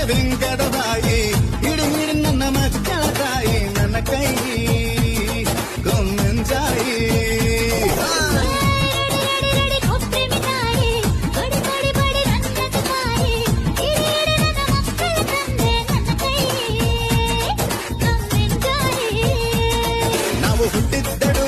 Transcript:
ಬಿಂಕದ ಬಾಯಿ ಹಿಡಿ ಹಿಡಿ ನನ್ನ ಮಕ್ಕಳ ತಾಯಿ ನನ್ನ ಕೈ ಗೊಂಜಾಯಿ ನಾವು ಹುಟ್ಟಿದ್ದಳು